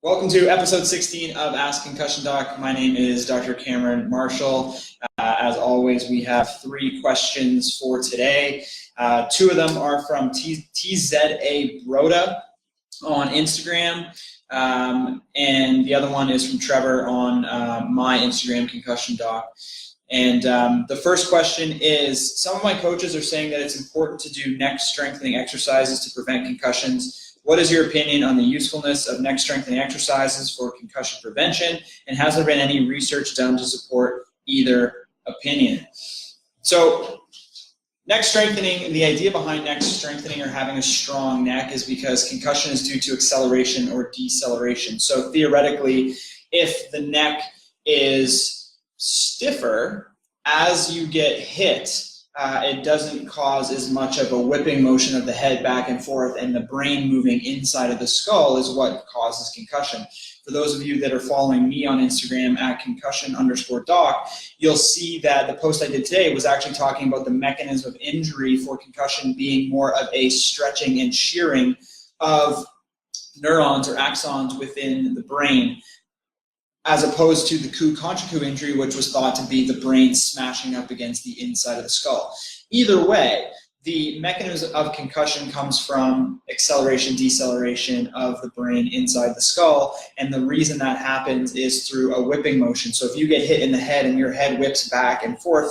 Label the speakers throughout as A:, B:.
A: Welcome to episode 16 of Ask Concussion Doc. My name is Dr. Cameron Marshall. As always, we have 3 questions for today. 2 of them are from TZA Broda on Instagram, and the other one is from Trevor on my Instagram, Concussion Doc. And the first question is, some of my coaches are saying that it's important to do neck strengthening exercises to prevent concussions. What is your opinion on the usefulness of neck strengthening exercises for concussion prevention? And has there been any research done to support either opinion? So neck strengthening, the idea behind neck strengthening or having a strong neck is because concussion is due to acceleration or deceleration. So theoretically, if the neck is stiffer as you get hit, it doesn't cause as much of a whipping motion of the head back and forth, and the brain moving inside of the skull is what causes concussion. For those of you that are following me on Instagram at concussion_doc, you'll see that the post I did today was actually talking about the mechanism of injury for concussion being more of a stretching and shearing of neurons or axons within the brain, as opposed to the contra injury, which was thought to be the brain smashing up against the inside of the skull. Either way, the mechanism of concussion comes from acceleration, deceleration of the brain inside the skull, and the reason that happens is through a whipping motion. So if you get hit in the head and your head whips back and forth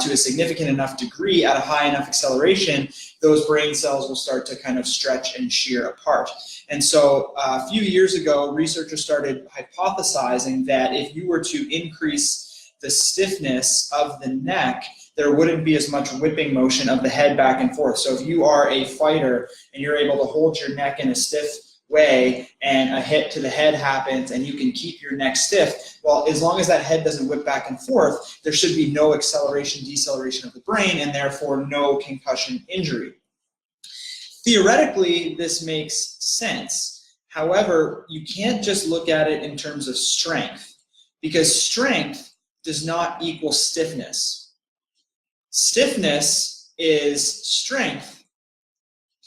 A: to a significant enough degree at a high enough acceleration, those brain cells will start to kind of stretch and shear apart. And so a few years ago, researchers started hypothesizing that if you were to increase the stiffness of the neck, there wouldn't be as much whipping motion of the head back and forth. So if you are a fighter and you're able to hold your neck in a stiff way and a hit to the head happens and you can keep your neck stiff, well, as long as that head doesn't whip back and forth, there should be no acceleration, deceleration of the brain, and therefore no concussion injury. Theoretically, this makes sense. However, you can't just look at it in terms of strength, because strength does not equal stiffness. Stiffness is strength,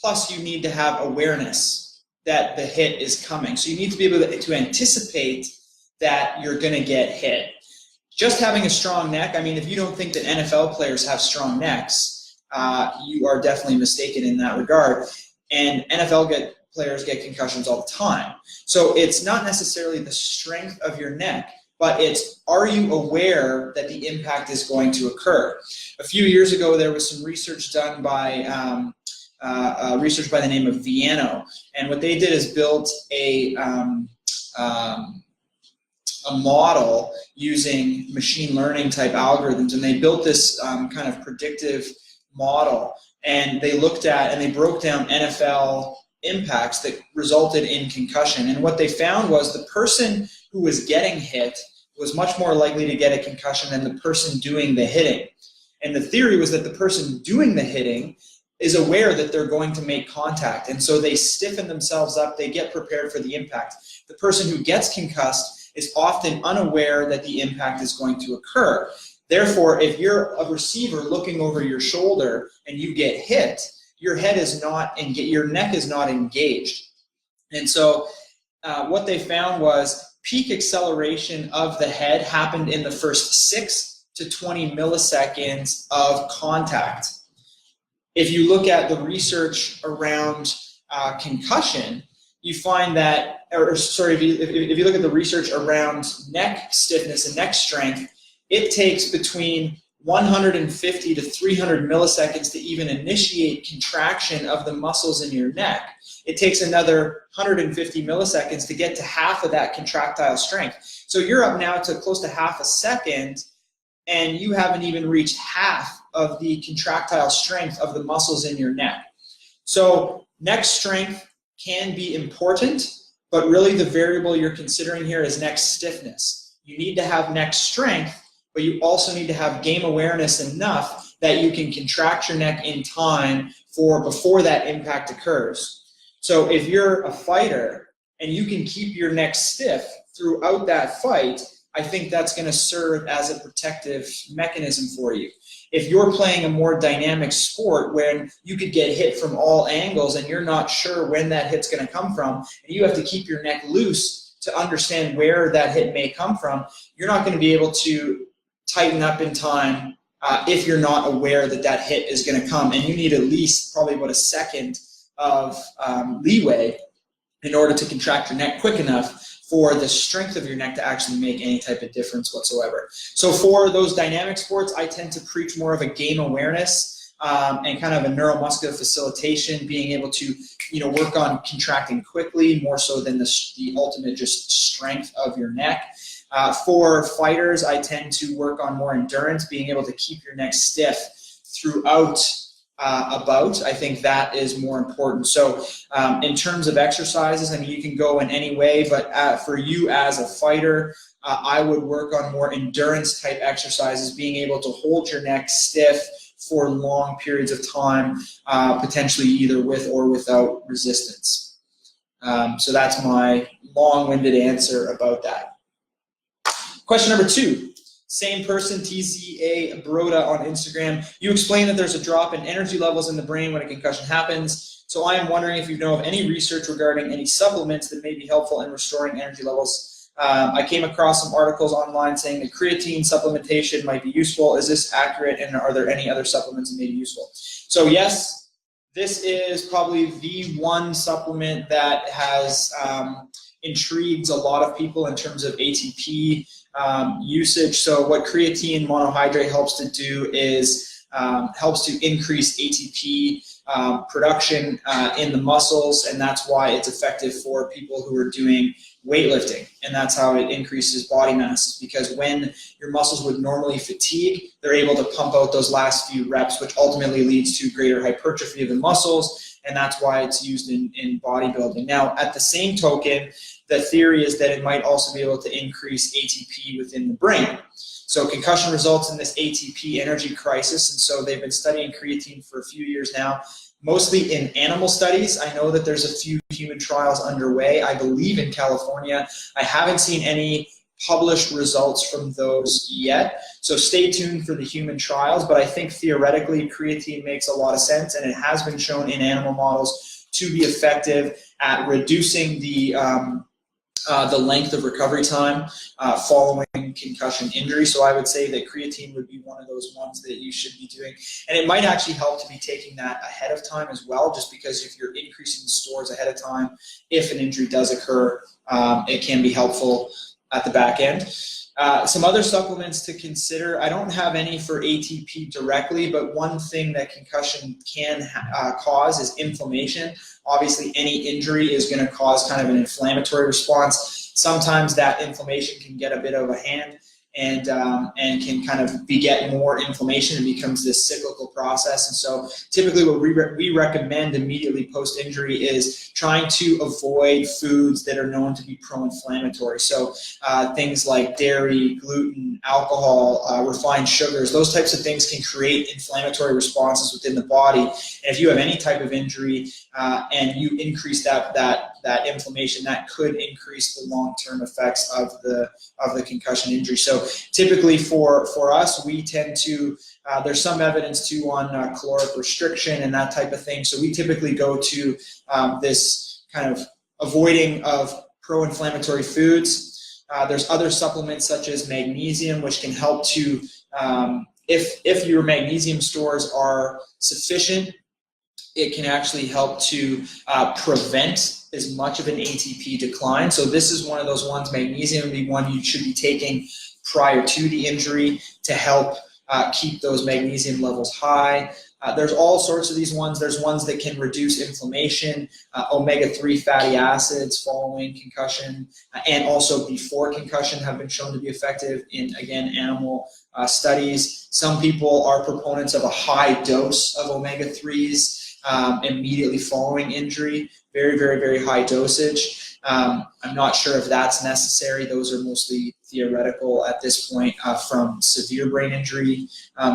A: plus you need to have awareness that the hit is coming. So you need to be able to anticipate that you're going to get hit. Just having a strong neck, I mean, if you don't think that NFL players have strong necks, you are definitely mistaken in that regard. And NFL players get concussions all the time. So it's not necessarily the strength of your neck, but it's, are you aware that the impact is going to occur? A few years ago, there was some research done by the name of Viano, and what they did is built a model using machine learning type algorithms, and they built this kind of predictive model, and they looked at and they broke down NFL impacts that resulted in concussion. And what they found was the person who was getting hit was much more likely to get a concussion than the person doing the hitting. And the theory was that the person doing the hitting is aware that they're going to make contact, and so they stiffen themselves up, they get prepared for the impact. The person who gets concussed is often unaware that the impact is going to occur. Therefore, if you're a receiver looking over your shoulder and you get hit, your head is not engaged, your neck is not engaged. And so what they found was peak acceleration of the head happened in the first 6 to 20 milliseconds of contact. If you look at the research around concussion, you find that, if you look at the research around neck stiffness and neck strength, it takes between 150 to 300 milliseconds to even initiate contraction of the muscles in your neck. It takes another 150 milliseconds to get to half of that contractile strength. So you're up now to close to half a second, and you haven't even reached half of the contractile strength of the muscles in your neck. So neck strength can be important, but really the variable you're considering here is neck stiffness. You need to have neck strength, but you also need to have game awareness enough that you can contract your neck in time for before that impact occurs. So if you're a fighter and you can keep your neck stiff throughout that fight, I think that's going to serve as a protective mechanism for you. If you're playing a more dynamic sport when you could get hit from all angles and you're not sure when that hit's going to come from, and you have to keep your neck loose to understand where that hit may come from, you're not going to be able to tighten up in time if you're not aware that that hit is going to come. And you need at least probably about a second of leeway in order to contract your neck quick enough for the strength of your neck to actually make any type of difference whatsoever. So for those dynamic sports, I tend to preach more of a game awareness and kind of a neuromuscular facilitation, being able to work on contracting quickly more so than the ultimate just strength of your neck. For fighters, I tend to work on more endurance, being able to keep your neck stiff throughout a bout. I think that is more important. So in terms of exercises, I mean, you can go in any way, but for you as a fighter, I would work on more endurance type exercises, being able to hold your neck stiff for long periods of time, potentially either with or without resistance. So that's my long-winded answer about that. Question number 2. Same person, TCA Broda on Instagram. You explained that there's a drop in energy levels in the brain when a concussion happens. So I am wondering if you know of any research regarding any supplements that may be helpful in restoring energy levels. I came across some articles online saying that creatine supplementation might be useful. Is this accurate, and are there any other supplements that may be useful? So yes, this is probably the one supplement that has intrigues a lot of people in terms of ATP usage. So what creatine monohydrate helps to do is helps to increase ATP production in the muscles, and that's why it's effective for people who are doing weightlifting, and that's how it increases body mass, because when your muscles would normally fatigue, they're able to pump out those last few reps, which ultimately leads to greater hypertrophy of the muscles, and that's why it's used in bodybuilding. Now, at the same token, the theory is that it might also be able to increase ATP within the brain. So concussion results in this ATP energy crisis, and so they've been studying creatine for a few years now, mostly in animal studies. I know that there's a few human trials underway, I believe in California. I haven't seen any published results from those yet, so stay tuned for the human trials, but I think theoretically creatine makes a lot of sense, and it has been shown in animal models to be effective at reducing the length of recovery time following concussion injury. So I would say that creatine would be one of those ones that you should be doing. And it might actually help to be taking that ahead of time as well, just because if you're increasing the stores ahead of time, if an injury does occur, it can be helpful at the back end. Some other supplements to consider. I don't have any for ATP directly, but one thing that concussion can cause is inflammation. Obviously, any injury is going to cause kind of an inflammatory response. Sometimes that inflammation can get a bit of a hand and can kind of beget more inflammation, and becomes this cyclical process. And so typically what we recommend immediately post-injury is trying to avoid foods that are known to be pro-inflammatory. So things like dairy, gluten, alcohol, refined sugars, those types of things can create inflammatory responses within the body. And if you have any type of injury and you increase that inflammation, that could increase the long-term effects of the concussion injury. So typically for us, we tend to, there's some evidence too on caloric restriction and that type of thing. So we typically go to this kind of avoiding of pro-inflammatory foods. There's other supplements such as magnesium, which can help to, if your magnesium stores are sufficient, it can actually help to prevent as much of an ATP decline. So this is one of those ones, magnesium would be one you should be taking prior to the injury to help keep those magnesium levels high. There's all sorts of these ones. There's ones that can reduce inflammation, omega-3 fatty acids following concussion, and also before concussion have been shown to be effective in, again, animal studies. Some people are proponents of a high dose of omega-3s immediately following injury, very, very, very high dosage. I'm not sure if that's necessary. Those are mostly theoretical at this point from severe brain injury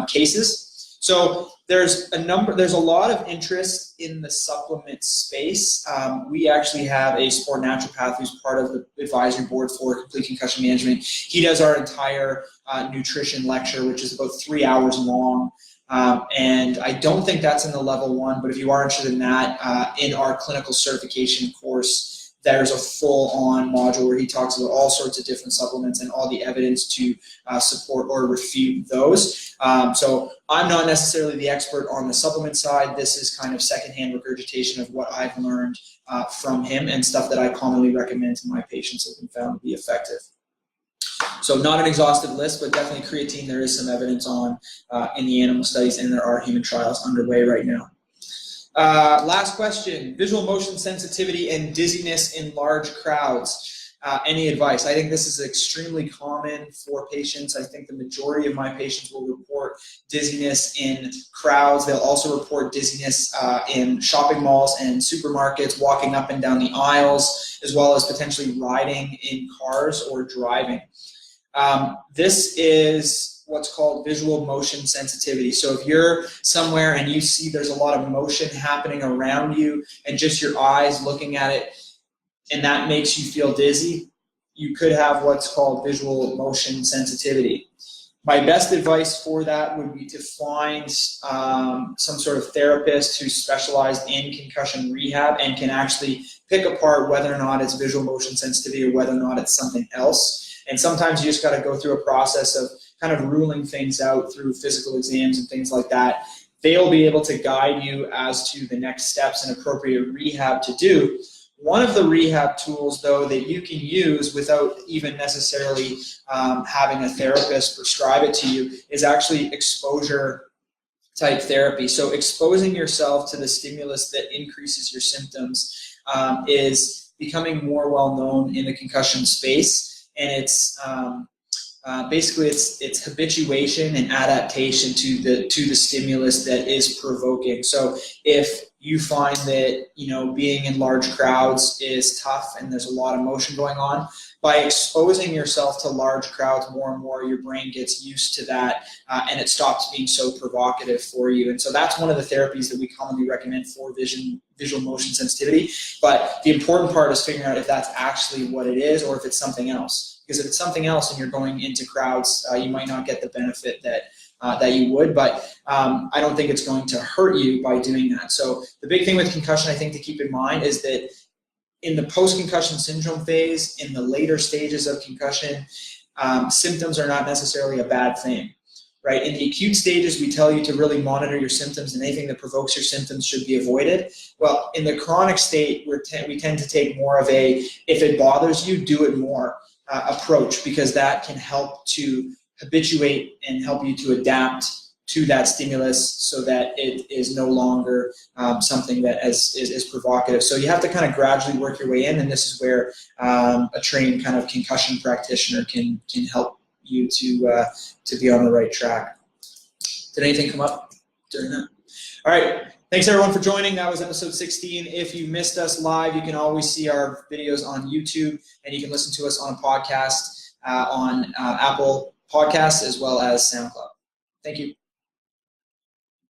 A: cases. So there's a lot of interest in the supplement space. We actually have a sport naturopath who's part of the advisory board for Complete Concussion Management. He does our entire nutrition lecture, which is about 3 hours long. And I don't think that's in the level 1, but if you are interested in that, in our clinical certification course, there's a full-on module where he talks about all sorts of different supplements and all the evidence to support or refute those. So I'm not necessarily the expert on the supplement side. This is kind of secondhand regurgitation of what I've learned from him and stuff that I commonly recommend to my patients have been found to be effective. So not an exhaustive list, but definitely creatine there is some evidence on in the animal studies, and there are human trials underway right now. Last question, visual motion sensitivity and dizziness in large crowds. Any advice? I think this is extremely common for patients. I think the majority of my patients will report dizziness in crowds. They'll also report dizziness in shopping malls and supermarkets, walking up and down the aisles, as well as potentially riding in cars or driving. This is what's called visual motion sensitivity. So if you're somewhere and you see there's a lot of motion happening around you and just your eyes looking at it, and that makes you feel dizzy, you could have what's called visual motion sensitivity. My best advice for that would be to find some sort of therapist who's specialized in concussion rehab and can actually pick apart whether or not it's visual motion sensitivity or whether or not it's something else. And sometimes you just got to go through a process of kind of ruling things out through physical exams and things like that. They'll be able to guide you as to the next steps and appropriate rehab to do. One of the rehab tools, though, that you can use without even necessarily having a therapist prescribe it to you is actually exposure type therapy. So exposing yourself to the stimulus that increases your symptoms is becoming more well known in the concussion space, and it's basically it's habituation and adaptation to the stimulus that is provoking. So if you find that being in large crowds is tough and there's a lot of motion going on, by exposing yourself to large crowds more and more, your brain gets used to that and it stops being so provocative for you. And so that's one of the therapies that we commonly recommend for visual motion sensitivity. But the important part is figuring out if that's actually what it is or if it's something else. Because if it's something else and you're going into crowds, you might not get the benefit that you would, but I don't think it's going to hurt you by doing that. So the big thing with concussion, I think, to keep in mind is that in the post-concussion syndrome phase, in the later stages of concussion, symptoms are not necessarily a bad thing, right? In the acute stages, we tell you to really monitor your symptoms, and anything that provokes your symptoms should be avoided. Well, in the chronic state, we tend to take more of a, if it bothers you, do it more approach, because that can help to habituate and help you to adapt to that stimulus so that it is no longer something that is provocative. So you have to kind of gradually work your way in, and this is where a trained kind of concussion practitioner can help you to be on the right track. Did anything come up during that? All right. Thanks everyone for joining. That was episode 16. If you missed us live, you can always see our videos on YouTube, and you can listen to us on a podcast on Apple Podcasts as well as SoundCloud. Thank you.